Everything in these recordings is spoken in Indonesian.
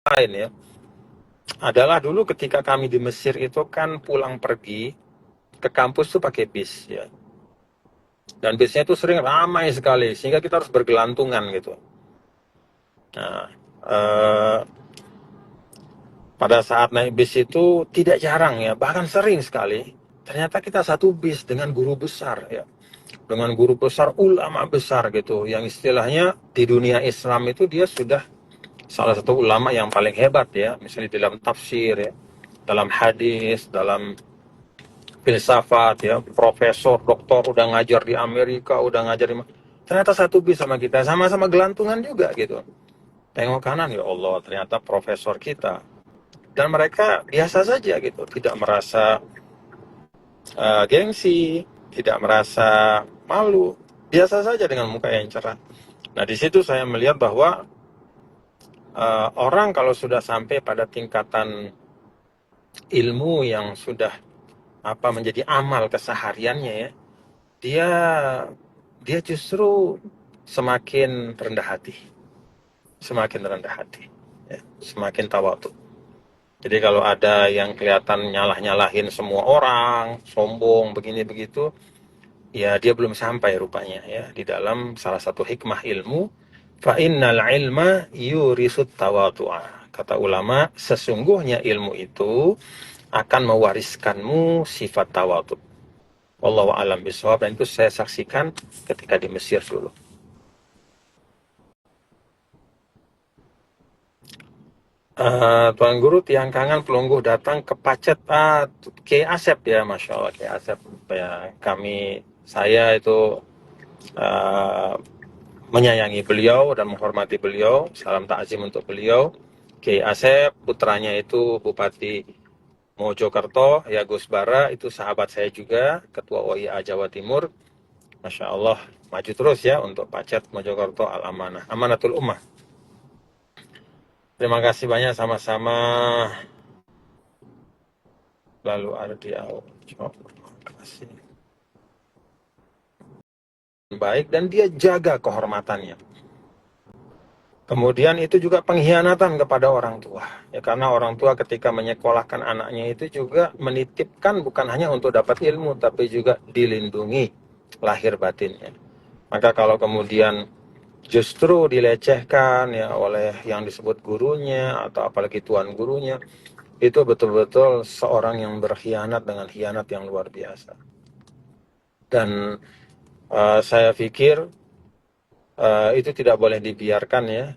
lain ya, adalah dulu ketika kami di Mesir itu kan pulang pergi ke kampus tuh pakai bis ya. Dan bisnya itu sering ramai sekali sehingga kita harus bergelantungan gitu. Nah, eh, pada saat naik bis itu tidak jarang ya, bahkan sering sekali. Ternyata kita satu bis dengan guru besar ya, dengan guru besar, ulama besar gitu, yang istilahnya di dunia Islam itu dia sudah salah satu ulama yang paling hebat ya, misalnya dalam tafsir ya, dalam hadis, dalam filsafat ya, profesor, doktor, udah ngajar di Amerika, udah ngajar di ternyata satu bis sama kita, sama-sama gelantungan juga gitu. Tengok kanan, ya Allah, ternyata profesor kita. Dan mereka biasa saja gitu, tidak merasa gengsi, tidak merasa malu, biasa saja dengan muka yang cerah. Nah, di situ saya melihat bahwa orang kalau sudah sampai pada tingkatan ilmu yang sudah menjadi amal kesehariannya ya, dia dia justru semakin rendah hati, semakin rendah hati, ya, semakin tawadhu. Jadi kalau ada yang kelihatan nyalah-nyalahin semua orang, sombong begini begitu, ya dia belum sampai rupanya ya di dalam salah satu hikmah ilmu. Fa innal ilma yurisut tawadhu'a. Kata ulama, sesungguhnya ilmu itu akan mewariskanmu sifat tawadhu. Wallahu a'lam bishawab, dan itu saya saksikan ketika di Mesir dulu. Tuan Guru, tiang kangen pelungguh datang ke Pacet. Kiai Asep ya, Masya Allah, Kiai Asep. Ya, saya itu uh, menyayangi beliau dan menghormati beliau. Salam takzim untuk beliau. Kiai Asep, putranya itu Bupati Mojokerto, ya Gus Bara, itu sahabat saya juga, Ketua OIA Jawa Timur. Masya Allah, maju terus ya untuk Pacet Mojokerto Al-Amanah, Amanatul Ummah. Terima kasih banyak, sama-sama. Lalu Ardi terima kasih. Baik, dan dia jaga kehormatannya. Kemudian itu juga pengkhianatan kepada orang tua. Ya, karena orang tua ketika menyekolahkan anaknya itu juga menitipkan bukan hanya untuk dapat ilmu, tapi juga dilindungi lahir batinnya. Maka kalau kemudian justru dilecehkan ya oleh yang disebut gurunya atau apalagi tuan gurunya, itu betul-betul seorang yang berkhianat dengan khianat yang luar biasa. Dan saya pikir itu tidak boleh dibiarkan ya.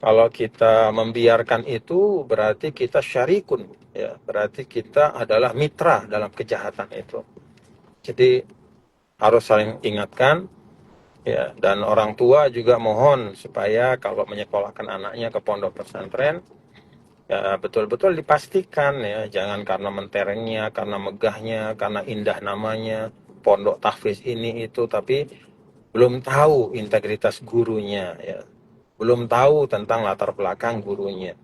Kalau kita membiarkan itu berarti kita syarikun ya, berarti kita adalah mitra dalam kejahatan itu. Jadi harus saling ingatkan ya, dan orang tua juga mohon supaya kalau menyekolahkan anaknya ke pondok pesantren ya betul-betul dipastikan ya, jangan karena menterengnya, karena megahnya, karena indah namanya, pondok tahfiz ini itu, tapi belum tahu integritas gurunya ya, belum tahu tentang latar belakang gurunya,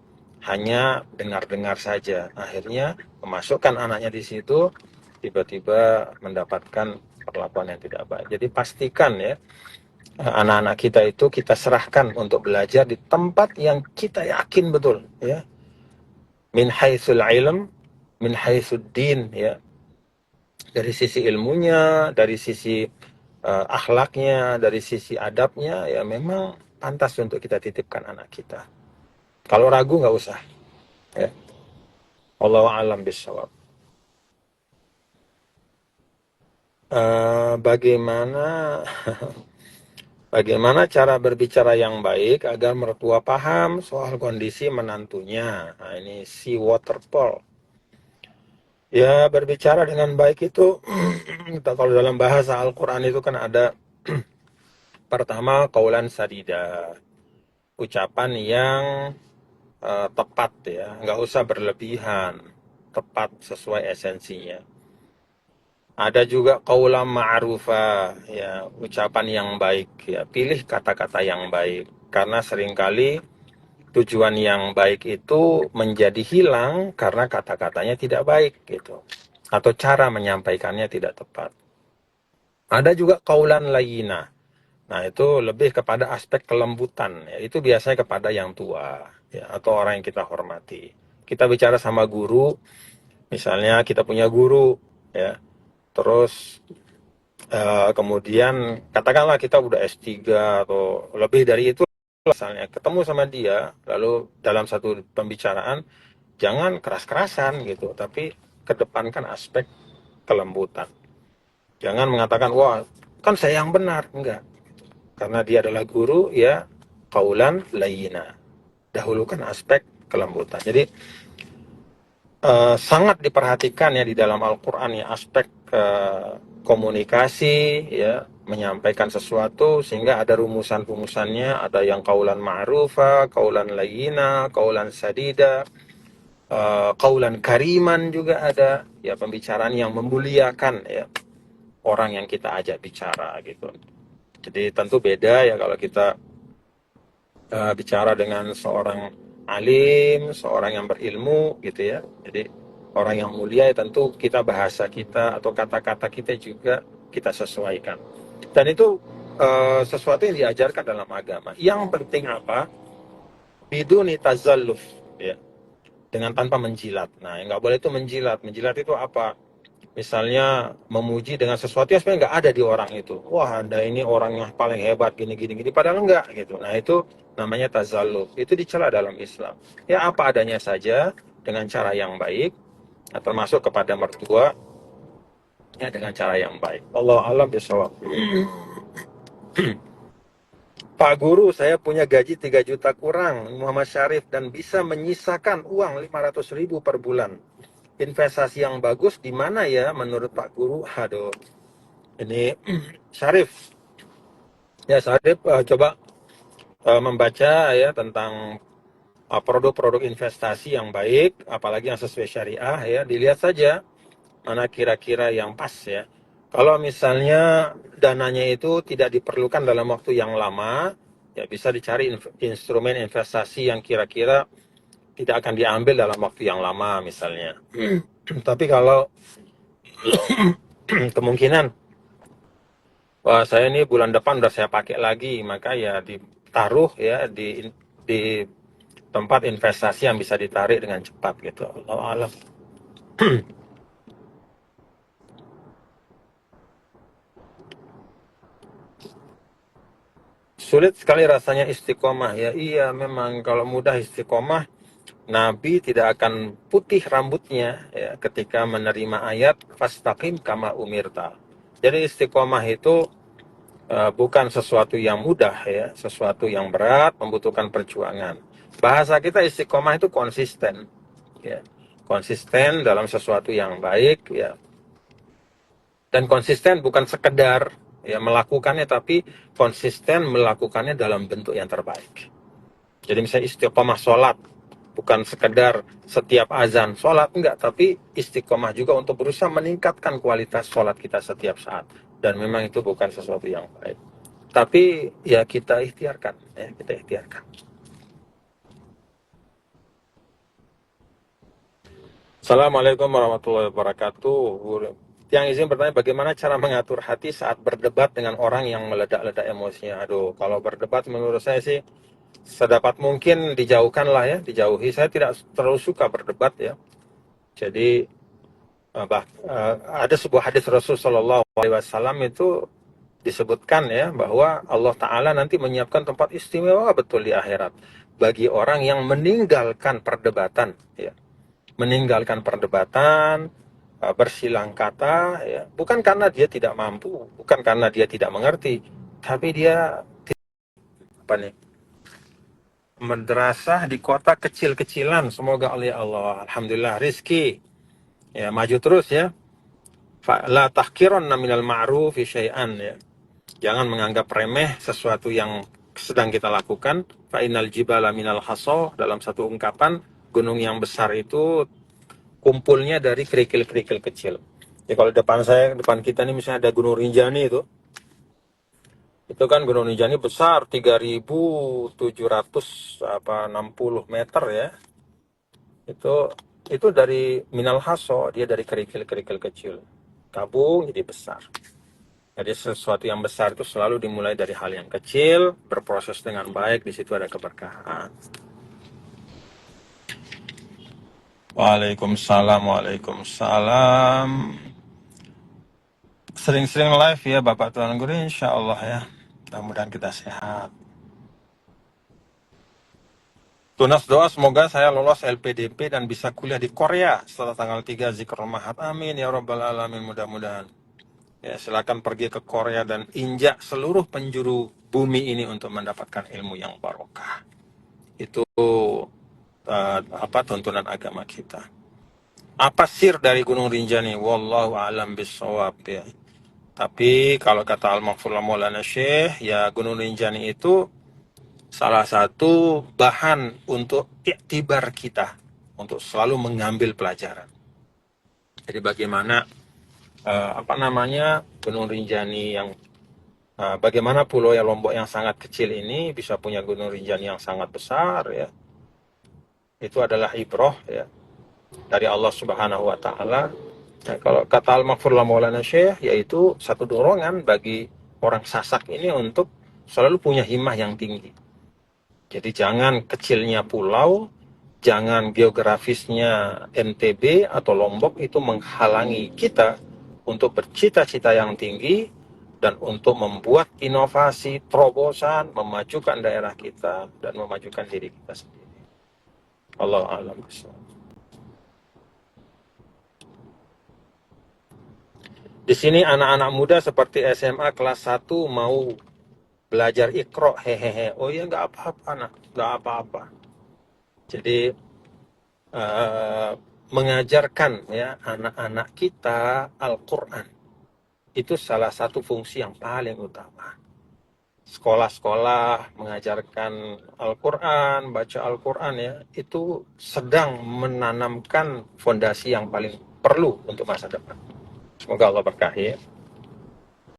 hanya dengar-dengar saja, akhirnya memasukkan anaknya di situ, tiba-tiba mendapatkan perlakuan yang tidak baik. Jadi pastikan ya, anak-anak kita itu kita serahkan untuk belajar di tempat yang kita yakin betul ya, min haitsul ilm, min haitsul din ya, dari sisi ilmunya, dari sisi akhlaknya, dari sisi adabnya, ya memang pantas untuk kita titipkan anak kita. Kalau ragu nggak usah. Ya. Allahu a'lam bishawab. Bagaimana bagaimana cara berbicara yang baik agar mertua paham soal kondisi menantunya? Nah, ini si waterfall. Ya, berbicara dengan baik itu, kalau dalam bahasa Al-Quran itu kan ada pertama, qaulan sadida, ucapan yang tepat ya, nggak usah berlebihan, tepat sesuai esensinya. Ada juga qaulan ma'rufa, ya, ucapan yang baik ya, pilih kata-kata yang baik, karena seringkali tujuan yang baik itu menjadi hilang karena kata-katanya tidak baik gitu, atau cara menyampaikannya tidak tepat. Ada juga qaulan layyina. Nah, itu lebih kepada aspek kelembutan ya. Itu biasanya kepada yang tua. ya, atau orang yang kita hormati. Kita bicara sama guru, misalnya kita punya guru, ya, terus kemudian katakanlah kita udah S3 atau lebih dari itu, misalnya ketemu sama dia, lalu dalam satu pembicaraan jangan keras-kerasan gitu, tapi kedepankan aspek kelembutan. Jangan mengatakan, wah kan saya yang benar, enggak. Karena dia adalah guru, ya qaulan layyina. Dahulukan aspek kelembutan. Jadi sangat diperhatikan ya di dalam Al-Quran ya aspek komunikasi, ya menyampaikan sesuatu sehingga ada rumusan-rumusannya, ada yang qaulan ma'rufa, qaulan layyina, qaulan sadida, qaulan kariman juga ada, ya pembicaraan yang memuliakan ya orang yang kita ajak bicara gitu. Jadi tentu beda ya kalau kita bicara dengan seorang alim, seorang yang berilmu gitu ya. Jadi orang yang mulia ya tentu kita bahasa kita atau kata-kata kita juga kita sesuaikan. Dan itu sesuatu yang diajarkan dalam agama. Yang penting apa? Biduni tazalluf, ya, dengan tanpa menjilat. Nah, yang nggak boleh itu menjilat. Menjilat itu apa? Misalnya memuji dengan sesuatu yang sebenarnya nggak ada di orang itu. Wah, Anda ini orang yang paling hebat gini gini gini, padahal enggak gitu. Nah, itu namanya tazalluf. Itu dicela dalam Islam. Ya apa adanya saja dengan cara yang baik, nah, termasuk kepada mertua ya dengan cara yang baik. Allah alam bisawab. Pak Guru, saya punya gaji 3 juta kurang, Muhammad Syarif, dan bisa menyisakan uang 500.000 per bulan. Investasi yang bagus di mana ya menurut Pak Guru? Aduh, ini Syarif. Ya, Syarif coba membaca ya tentang produk-produk investasi yang baik, apalagi yang sesuai syariah ya. Dilihat saja mana kira-kira yang pas ya. Kalau misalnya dananya itu tidak diperlukan dalam waktu yang lama, ya bisa dicari instrumen investasi yang kira-kira tidak akan diambil dalam waktu yang lama misalnya. Tapi kalau kemungkinan, wah saya ini bulan depan udah saya pakai lagi, maka ya ditaruh ya di tempat investasi yang bisa ditarik dengan cepat gitu. Allah alam. Sulit sekali rasanya istiqomah ya. Iya, memang kalau mudah istiqomah, Nabi tidak akan putih rambutnya ya ketika menerima ayat fastaqim kama umirta. Jadi istiqomah itu bukan sesuatu yang mudah ya, sesuatu yang berat, membutuhkan perjuangan. Bahasa kita istiqomah itu konsisten ya. Konsisten dalam sesuatu yang baik ya. Dan konsisten bukan sekedar ya melakukannya, tapi konsisten melakukannya dalam bentuk yang terbaik. Jadi misalnya istiqomah sholat, bukan sekedar setiap azan sholat, enggak, tapi istiqomah juga untuk berusaha meningkatkan kualitas sholat kita setiap saat. Dan memang itu bukan sesuatu yang baik. Tapi ya kita ikhtiarkan, ya kita ikhtiarkan. Assalamualaikum warahmatullahi wabarakatuh. Yang izin bertanya, bagaimana cara mengatur hati saat berdebat dengan orang yang meledak-ledak emosinya? Aduh, kalau berdebat menurut saya sih sedapat mungkin dijauhkan lah ya, dijauhi. Saya tidak terlalu suka berdebat ya. Jadi ada sebuah hadis Rasul Shallallahu Alaihi Wasallam itu disebutkan ya bahwa Allah Taala nanti menyiapkan tempat istimewa betul di akhirat bagi orang yang meninggalkan perdebatan ya, meninggalkan perdebatan, bersilang kata ya, bukan karena dia tidak mampu, bukan karena dia tidak mengerti, tapi dia apa nih, madrasah di kota kecil-kecilan, semoga oleh Allah alhamdulillah rizki ya maju terus ya. La tahkiranna minal ma'rufi syai'an ya. Jangan menganggap remeh sesuatu yang sedang kita lakukan. Fa innal jibala minal haso, dalam satu ungkapan, gunung yang besar itu kumpulnya dari kerikil-kerikil kecil. Ya kalau depan saya, depan kita nih misalnya ada Gunung Rinjani itu kan Gunung Rinjani besar 3.760 meter ya. Itu dari minal haso, dia dari kerikil-kerikil kecil. Gabung jadi besar. Jadi sesuatu yang besar itu selalu dimulai dari hal yang kecil, berproses dengan baik, di situ ada keberkahan. Waalaikumsalam, waalaikumsalam. Sering-sering live ya Bapak Tuan Guru, insya Allah ya. Mudah-mudahan kita sehat. Tunas doa semoga saya lolos LPDP dan bisa kuliah di Korea setelah tanggal 3 Zikrul Mahad. Amin ya Rabbal Alamin, mudah-mudahan. Ya, silakan pergi ke Korea dan injak seluruh penjuru bumi ini untuk mendapatkan ilmu yang barokah. Itu tuntunan agama kita. Apa sir dari Gunung Rinjani? Wallahu a'lam bishawab ya. Tapi kalau kata Al-Maghfurullah Maulana Syekh, ya Gunung Rinjani itu salah satu bahan untuk iktibar kita, untuk selalu mengambil pelajaran. Jadi bagaimana Gunung Rinjani yang bagaimana pulau Lombok yang sangat kecil ini bisa punya Gunung Rinjani yang sangat besar ya. Itu adalah ibroh ya dari Allah Subhanahu wa taala. Nah, kalau kata Al-Maghfurullah Maulana Syekh, yaitu satu dorongan bagi orang Sasak ini untuk selalu punya himmah yang tinggi. Jadi jangan kecilnya pulau, jangan geografisnya NTB atau Lombok itu menghalangi kita untuk bercita-cita yang tinggi dan untuk membuat inovasi, terobosan, memajukan daerah kita dan memajukan diri kita sendiri. Allah a'lam bishawab. Di sini anak-anak muda seperti SMA kelas 1 mau belajar Iqra, hehehe. Oh ya nggak apa-apa, nak, nggak apa-apa. Jadi mengajarkan ya anak-anak kita Al-Quran itu salah satu fungsi yang paling utama. Sekolah-sekolah mengajarkan Al-Quran, baca Al-Quran ya, itu sedang menanamkan fondasi yang paling perlu untuk masa depan. Semoga Allah berkahi.